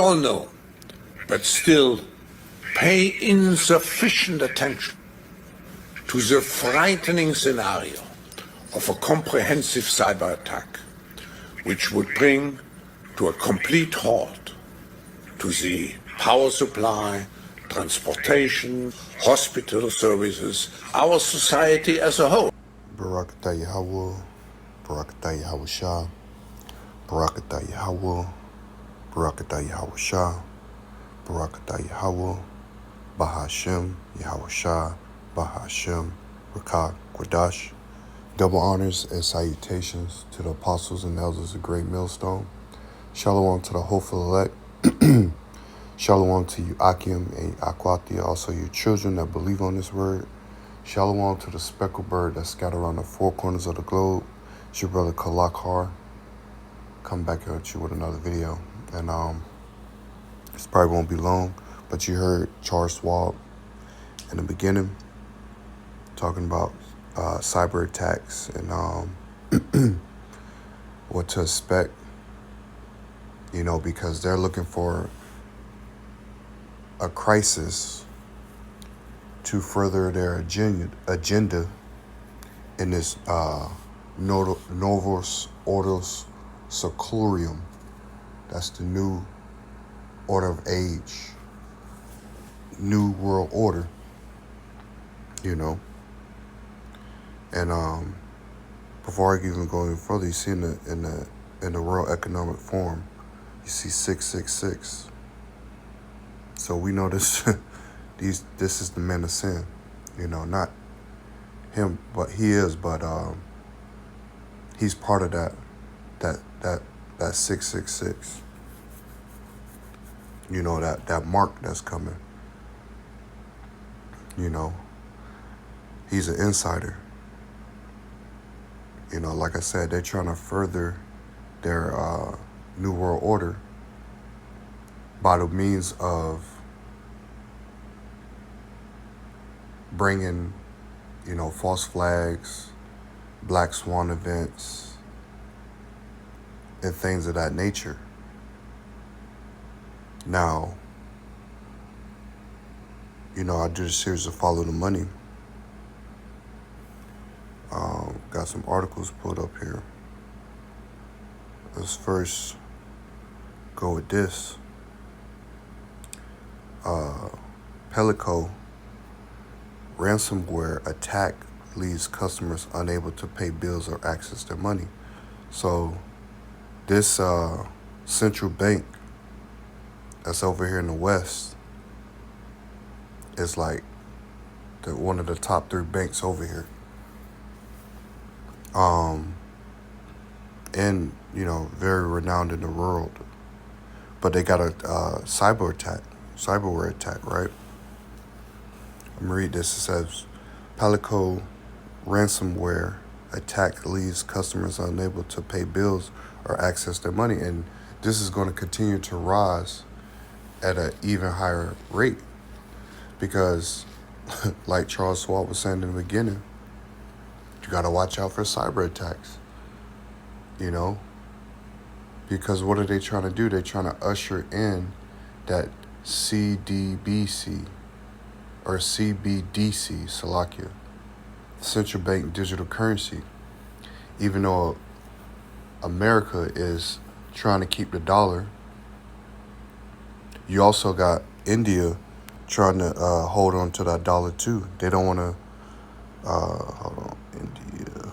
all know, but still pay insufficient attention to the frightening scenario of a comprehensive cyber attack, which would bring to a complete halt to the power supply, transportation, hospital services, our society as a whole. Barakatah Yahweh, Barakatah Yahweh Shah, Barakatah Yahweh, Barakatah Yahweh Shah, Barakatah Yahweh, Bahashem, Yahweh Shah, Bahashem, Rakah, Quadash. Double honors and salutations to the apostles and elders of Great Millstone. Shalom to the hopeful elect. Shalom to you, Akim and Akwati, also your children that believe on this word. Shalom to the speckled bird that scattered around the four corners of the globe. It's your brother Kalakar. Come back at you with another video. And this probably won't be long, but you heard Charles Schwab in the beginning talking about cyber attacks and what to expect, because they're looking for a crisis to further their agenda in this Novus Ordo Seclorum. That's the new order of age, new world order, And before I even go any further, you see in the World Economic Forum, you see 666. So we know this. This is the man of sin, not him, but he is. But he's part of that 666. That mark that's coming. He's an insider. Like I said, they're trying to further their New World Order by the means of bringing, false flags, black swan events, and things of that nature. Now, I did a series of Follow the Money. Got some articles pulled up here. Let's first go with this. Pelico ransomware attack leaves customers unable to pay bills or access their money. So this central bank that's over here in the West is like one of the top 3 banks over here. And very renowned in the world. But they got a cyberware attack, right? I'm gonna read this. It says, Pelico ransomware attack leaves customers unable to pay bills or access their money. And this is going to continue to rise at an even higher rate because, like Charles Schwab was saying in the beginning, you got to watch out for cyber attacks, because what are they trying to do? They're trying to usher in that CDBC or CBDC, Salakia, central bank digital currency. Even though America is trying to keep the dollar, you also got India trying to hold on to that dollar too. They don't want to, hold on, India.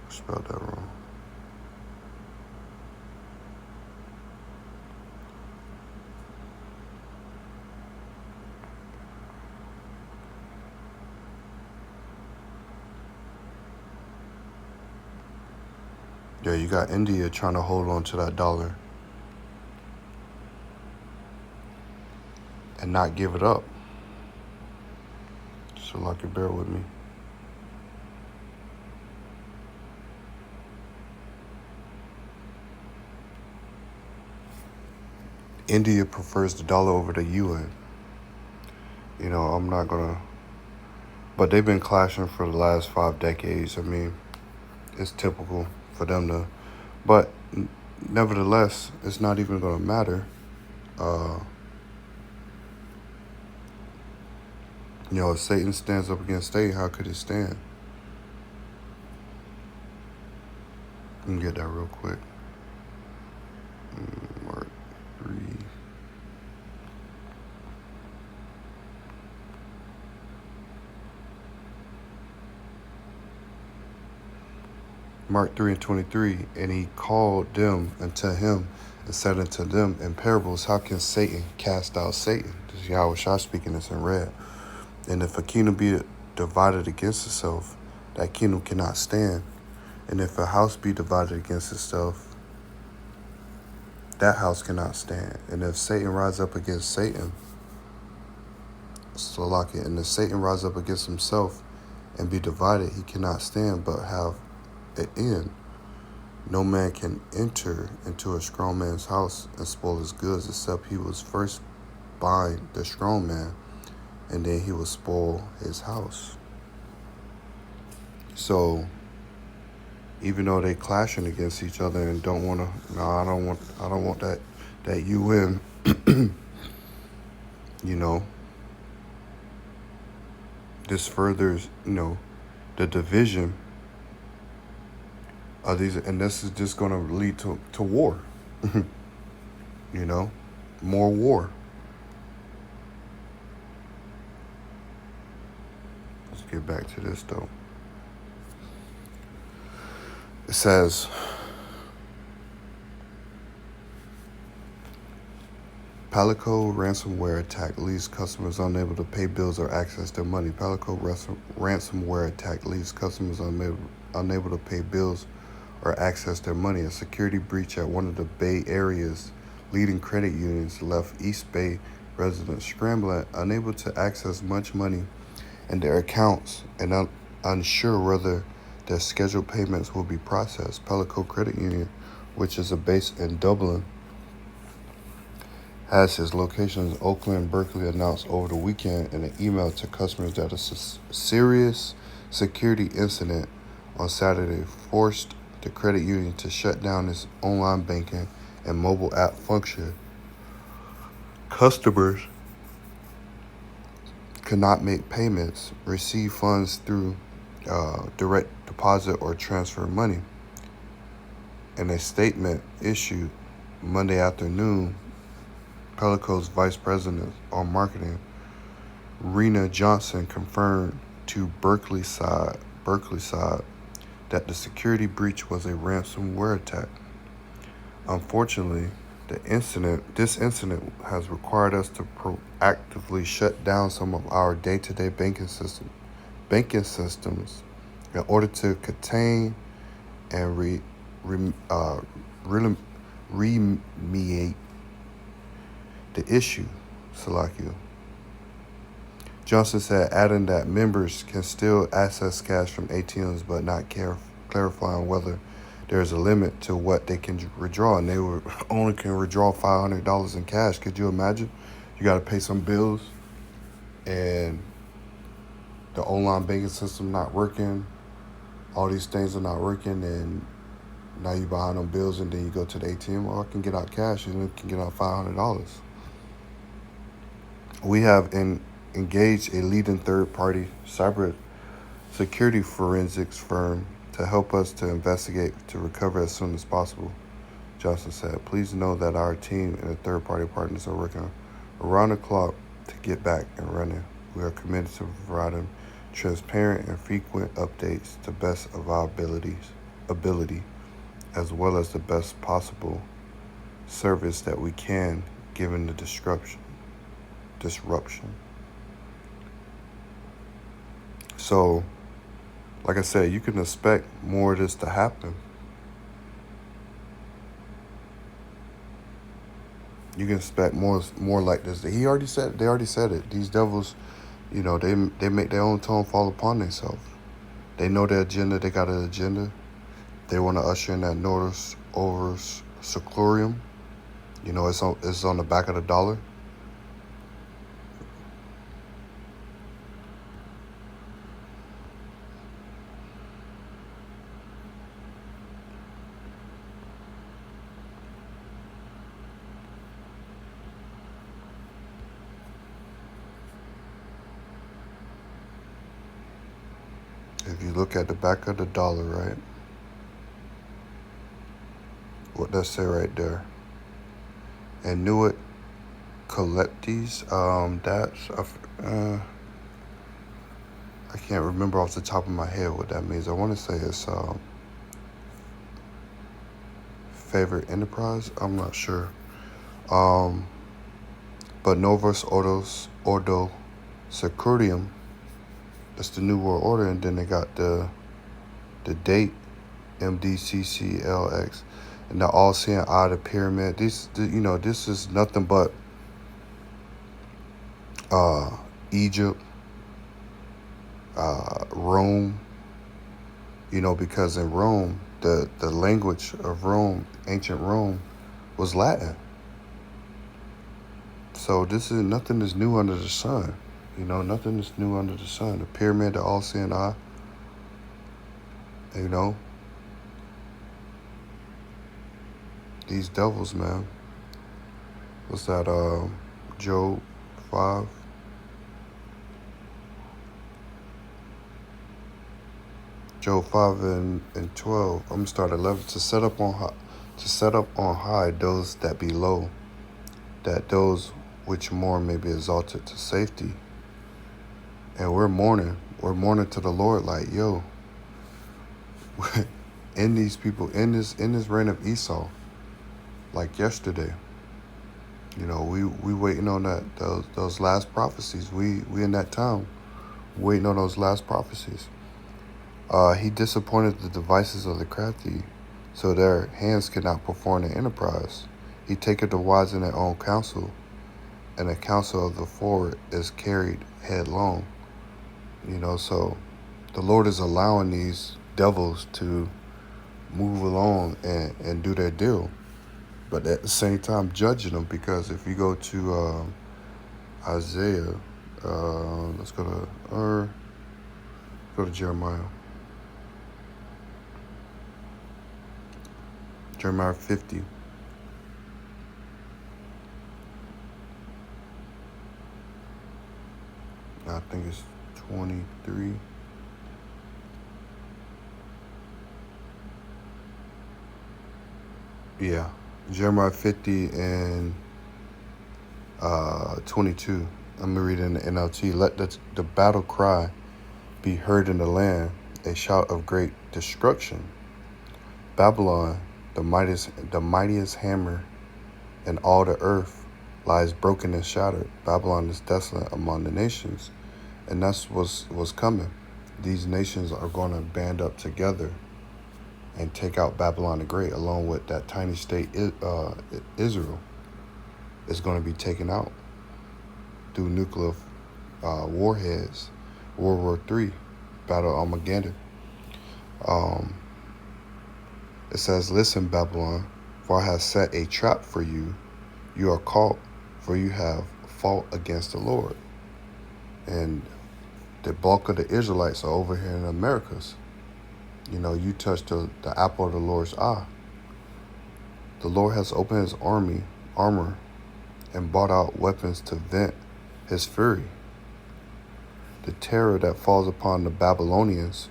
Spelled that wrong. Yeah, you got India trying to hold on to that dollar and not give it up. So, like, you bear with me. India prefers the dollar over the yuan. I'm not gonna. But they've been clashing for the last 5 decades. I mean, it's typical for them to. But nevertheless, it's not even gonna matter. Uh, if Satan stands up against Satan, how could it stand? Let me get that real quick. Mark 3. Mark 3 and 23. And he called them unto him and said unto them in parables, how can Satan cast out Satan? This is Yahweh Shah speaking this in red. And if a kingdom be divided against itself, that kingdom cannot stand. And if a house be divided against itself, that house cannot stand. And if Satan rise up against Satan, and if Satan rise up against himself and be divided, he cannot stand but have an end. No man can enter into a strong man's house and spoil his goods, except he was first bind the strong man, and then he will spoil his house. So even though they clashing against each other and don't want to, no, I don't want that UN, this furthers, the division of these, and this is just going to lead to war, more war. Let's get back to this though. It says, Palico ransomware attack leaves customers unable to pay bills or access their money. Palico ransomware attack leaves customers unable to pay bills or access their money. A security breach at one of the Bay Area's leading credit unions left East Bay residents scrambling, unable to access much money in their accounts and unsure whether their scheduled payments will be processed. Palico Credit Union, which is a base in Dublin, has its locations in Oakland and Berkeley, announced over the weekend in an email to customers that a serious security incident on Saturday forced the credit union to shut down its online banking and mobile app function. Customers could not make payments, receive funds through direct deposit or transfer money. In a statement issued Monday afternoon, Palico's vice president on marketing, Rena Johnson, confirmed to Berkeley side that the security breach was a ransomware attack. Unfortunately, this incident has required us to proactively shut down some of our day-to-day banking systems in order to contain and remediate the issue, Salakia. Johnson said, adding that members can still access cash from ATMs, but not clarifying whether there is a limit to what they can withdraw, and they only can withdraw $500 in cash. Could you imagine? You got to pay some bills, and the online banking system not working. All these things are not working, and now you behind on bills, and then you go to the ATM. Well, I can get out cash, and you can get out $500. We have engaged a leading third-party cyber security forensics firm to help us to investigate to recover as soon as possible, Johnson said. Please know that our team and the third-party partners are working around the clock to get back and running. We are committed to providing transparent and frequent updates to best of our ability, as well as the best possible service that we can given the disruption. So, like I said, you can expect more of this to happen. You can expect more like this. They already said it. These devils, they make their own tone fall upon themselves. They know their agenda. They got an agenda. They want to usher in that Norris over Seclorium. It's on the back of the dollar. if you look at the back of the dollar, right, what does say right there? Annuit Coleptes, I can't remember off the top of my head what that means. I want to say it's favorite enterprise. I'm not sure. But Novus Ordo Securium, that's the New World Order, and then they got the date MDCCLX, and the all-seeing eye, the pyramid. This is nothing but Egypt, Rome. Because in Rome, the language of Rome, ancient Rome, was Latin. So nothing is new under the sun. Nothing is new under the sun. The pyramid, the all-seeing eye. These devils, man. What's that? Job 5. Job 5 and 12. I'm gonna start at 11. To set up on high those that be low, that those which mourn may be exalted to safety. And we're mourning to the Lord, like, yo, in these people, in this reign of Esau, like yesterday. We waiting on those last prophecies. We in that time waiting on those last prophecies. He disappointed the devices of the crafty, so their hands cannot perform the enterprise. He taketh the wise in their own counsel, and the counsel of the forward is carried headlong. So the Lord is allowing these devils to move along and do their deal, but at the same time judging them, because if you go to Isaiah, let's go to Jeremiah. Jeremiah 50. I think it's 23. Yeah, Jeremiah 50 and 22. I'm gonna read it in the NLT. Let the battle cry be heard in the land, a shout of great destruction. Babylon, the mightiest hammer in all the earth, lies broken and shattered. Babylon is desolate among the nations, and that's what's coming. These nations are going to band up together and take out Babylon the Great, along with that tiny state Israel is going to be taken out through nuclear warheads. World War III, Battle of Armageddon. It says, listen, Babylon, for I have set a trap for you. You are caught, for you have fought against the Lord. And the bulk of the Israelites are over here in the Americas. You touched the apple of the Lord's eye. The Lord has opened his armor, and brought out weapons to vent his fury. The terror that falls upon the Babylonians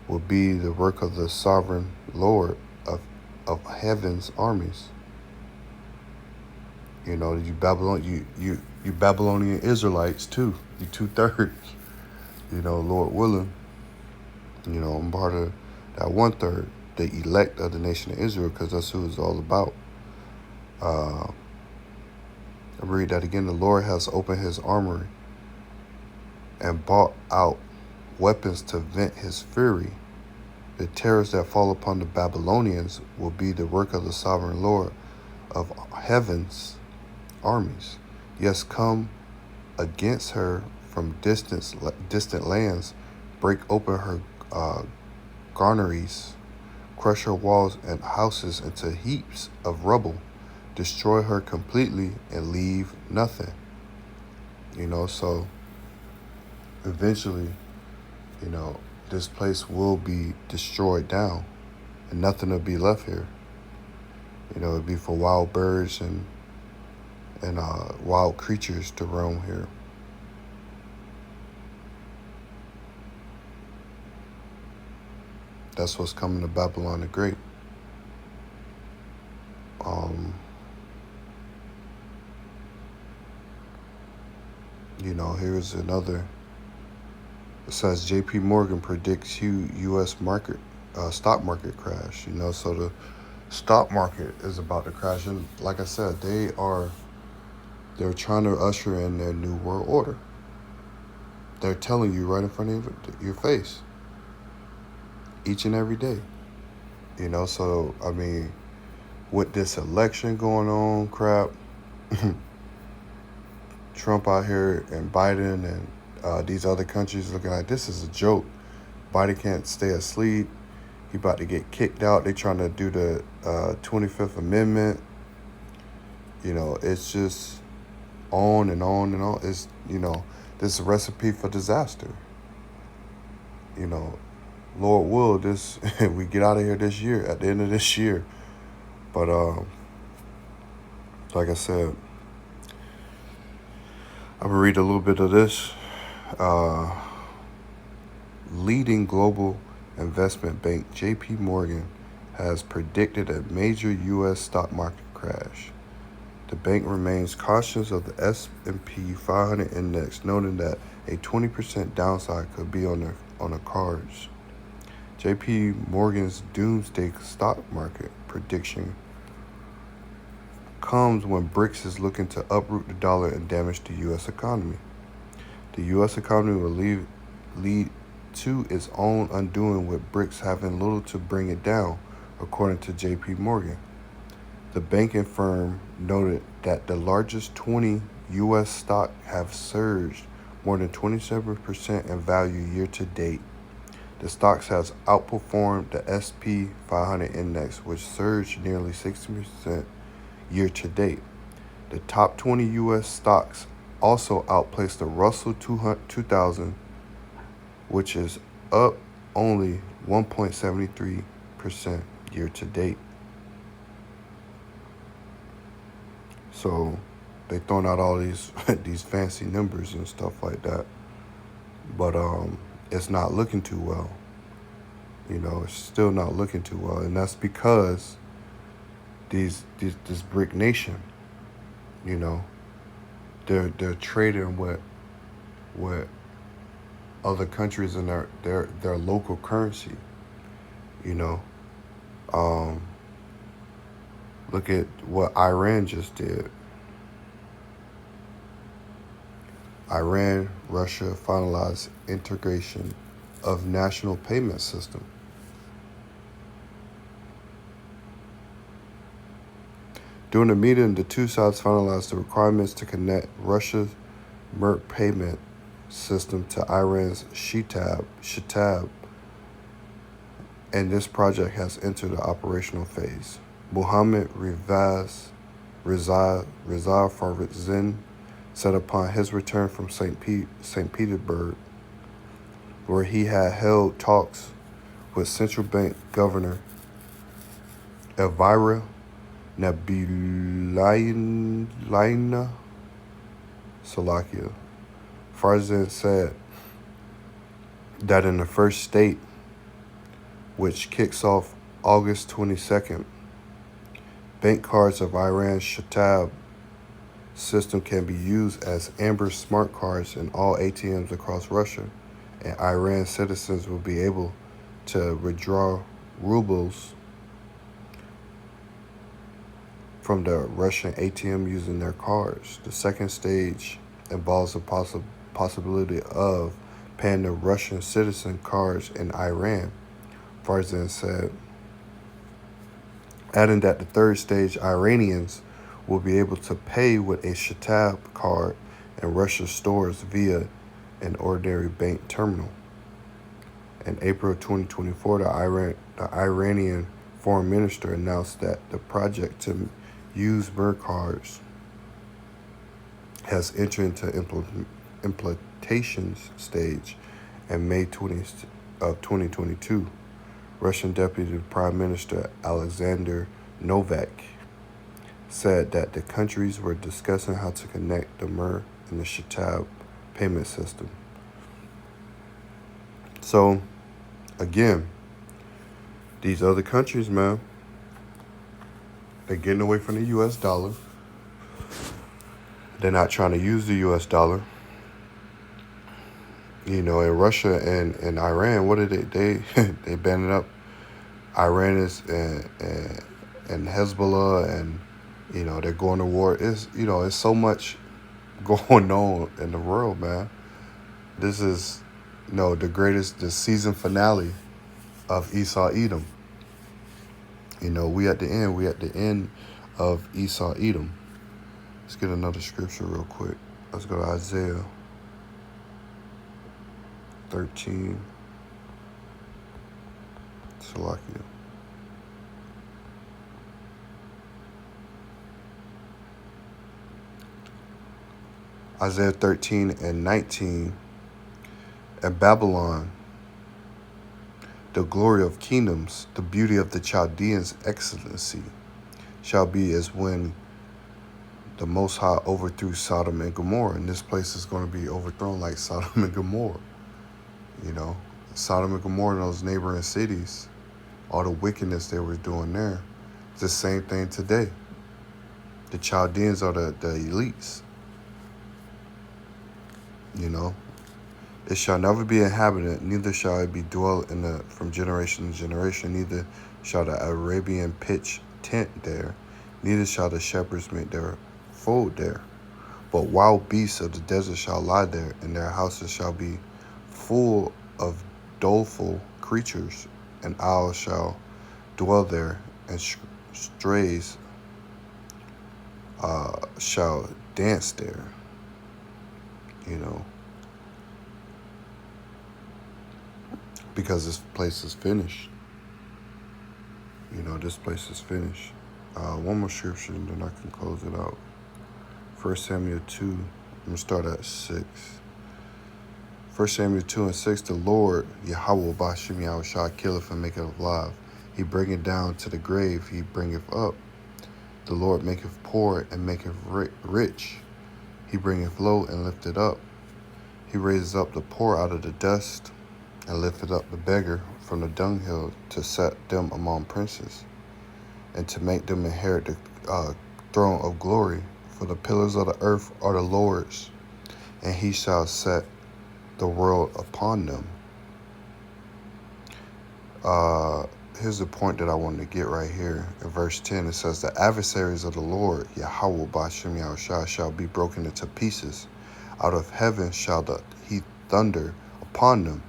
will be the work of the sovereign Lord of heaven's armies. You Babylonian Israelites too. You 2/3. Lord willing. I'm part of that 1/3, the elect of the nation of Israel, because that's who it's all about. I'll read that again. The Lord has opened his armory and brought out weapons to vent his fury. The terrors that fall upon the Babylonians will be the work of the sovereign Lord of heaven's armies. Yes, come against her from distant lands, break open her garneries, crush her walls and houses into heaps of rubble, destroy her completely and leave nothing. So eventually, this place will be destroyed down and nothing will be left here. It'd be for wild birds and wild creatures to roam here. That's what's coming to Babylon the Great. Here's another. It says J.P. Morgan predicts U.S. stock market crash. So the stock market is about to crash, and like I said, they're trying to usher in their new world order. They're telling you right in front of your face, each and every day. So I mean, with this election going on, crap. Trump out here and Biden and these other countries looking like this is a joke. Biden can't stay asleep. He about to get kicked out. They trying to do the 25th Amendment. It's just on and on and on. It's, this is a recipe for disaster. Lord will this we get out of here this year, at the end of this year. But like I said, I'm gonna read a little bit of this. Leading global investment bank J.P. Morgan has predicted a major U.S. stock market crash. The bank remains cautious of the S&P 500 index, noting that a 20% downside could be on the cards. J.P. Morgan's doomsday stock market prediction comes when BRICS is looking to uproot the dollar and damage the U.S. economy. The U.S. economy will lead to its own undoing, with BRICS having little to bring it down, according to J.P. Morgan. The banking firm noted that the largest 20 U.S. stocks have surged more than 27% in value year to date. The stocks has outperformed the S&P 500 index, which surged nearly 60% year to date. The top 20 U.S. stocks also outpaced the Russell 2000, which is up only 1.73% year to date. So they throwing out all these these fancy numbers and stuff like that, but it's not looking too well. It's still not looking too well, and that's because this BRIC nation, they're trading with other countries in their local currency. Look at what Iran just did. Iran, Russia finalized integration of national payment system. During the meeting, the two sides finalized the requirements to connect Russia's Merc payment system to Iran's Shitab, and this project has entered the operational phase. Mohammad Reza Farzin said upon his return from St. Petersburg, where he had held talks with central bank governor Elvira Nabiullaina Salakia. Farzin said that in the first state, which kicks off August 22nd, bank cards of Iran's Shitab system can be used as Amber smart cards in all ATMs across Russia, and Iran citizens will be able to withdraw rubles from the Russian ATM using their cards. The second stage involves the possibility of paying the Russian citizen cards in Iran, Farzin said, adding that the third stage, Iranians will be able to pay with a Shitab card in Russia's stores via an ordinary bank terminal. In April 2024, the Iranian foreign minister announced that the project to use Merc cards has entered into implementation stage in May 2022. Russian Deputy Prime Minister Alexander Novak said that the countries were discussing how to connect the Mer and the Shitab payment system. So, again, These other countries, man, they're getting away from the U.S. dollar. They're not trying to use the U.S. dollar. You know, in Russia and Iran, what did they banded up Iran is and Hezbollah, and you know they're going to war. It's it's so much going on in the world, man. This is the season finale of Esau Edom. We at the end. We at the end of Esau Edom. Let's get another scripture real quick. Let's go to Isaiah 13. Salakia. Isaiah 13 and 19. At Babylon, the glory of kingdoms, the beauty of the Chaldeans' excellency, shall be as when the Most High overthrew Sodom and Gomorrah. And this place is going to be overthrown like Sodom and Gomorrah. Sodom and Gomorrah and those neighboring cities, all the wickedness they were doing there, it's the same thing today. The Chaldeans are the elites. It shall never be inhabited, neither shall it be dwelt from generation to generation, neither shall the Arabian pitch tent there, neither shall the shepherds make their fold there. But wild beasts of the desert shall lie there, and their houses shall be full of doleful creatures, and owls shall dwell there, and strays shall dance there. Because this place is finished. This place is finished. One more scripture and then I can close it out. 1 Samuel 2. I'm going to start at 6. 1 Samuel 2 and 6. The Lord, Yahweh Bashim Yahushua, killeth and maketh alive. He bringeth down to the grave, he bringeth up. The Lord maketh poor and maketh rich. He bringeth low and lifteth up. He raises up the poor out of the dust, and lifted up the beggar from the dunghill, to set them among princes, and to make them inherit the throne of glory. For the pillars of the earth are the Lord's, and he shall set the world upon them. Here's the point that I wanted to get right here. In verse 10, it says, the adversaries of the Lord, Yahweh Bashim Yahushua, shall be broken into pieces. Out of heaven shall he thunder upon them.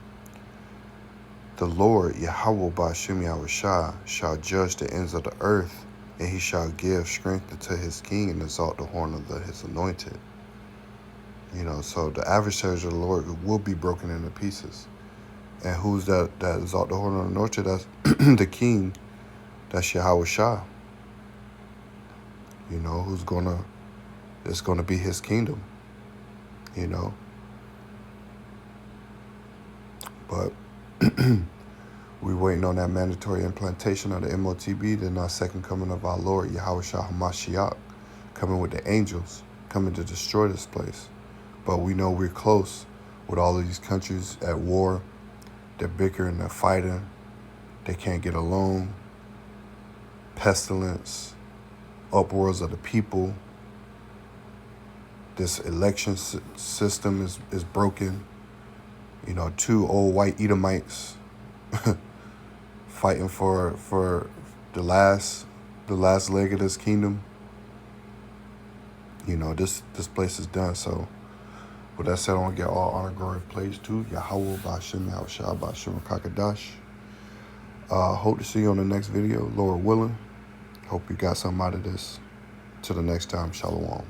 The Lord, Yahweh Bashim Yahushua, shall judge the ends of the earth, and he shall give strength unto his king, and exalt the horn of his anointed. So the adversaries of the Lord will be broken into pieces. And who's that exalt the horn of the anointed? That's the king. That's Yahushua. It's gonna be his kingdom. But we waiting on that mandatory implantation of the MOTB, then our second coming of our Lord, Yahushua HaMashiach, coming with the angels, coming to destroy this place. But we know we're close with all of these countries at war. They're bickering, they're fighting, they can't get along. Pestilence, uproars of the people. This election system is broken. 2 old white Edomites fighting for the last leg of this kingdom. This place is done. So with that said, I want to get all honor, glory, praise to Yahweh Bashim Yahushua Bashim Kakadash. Hope to see you on the next video, Lord willing. Hope you got something out of this. Till the next time, Shalom.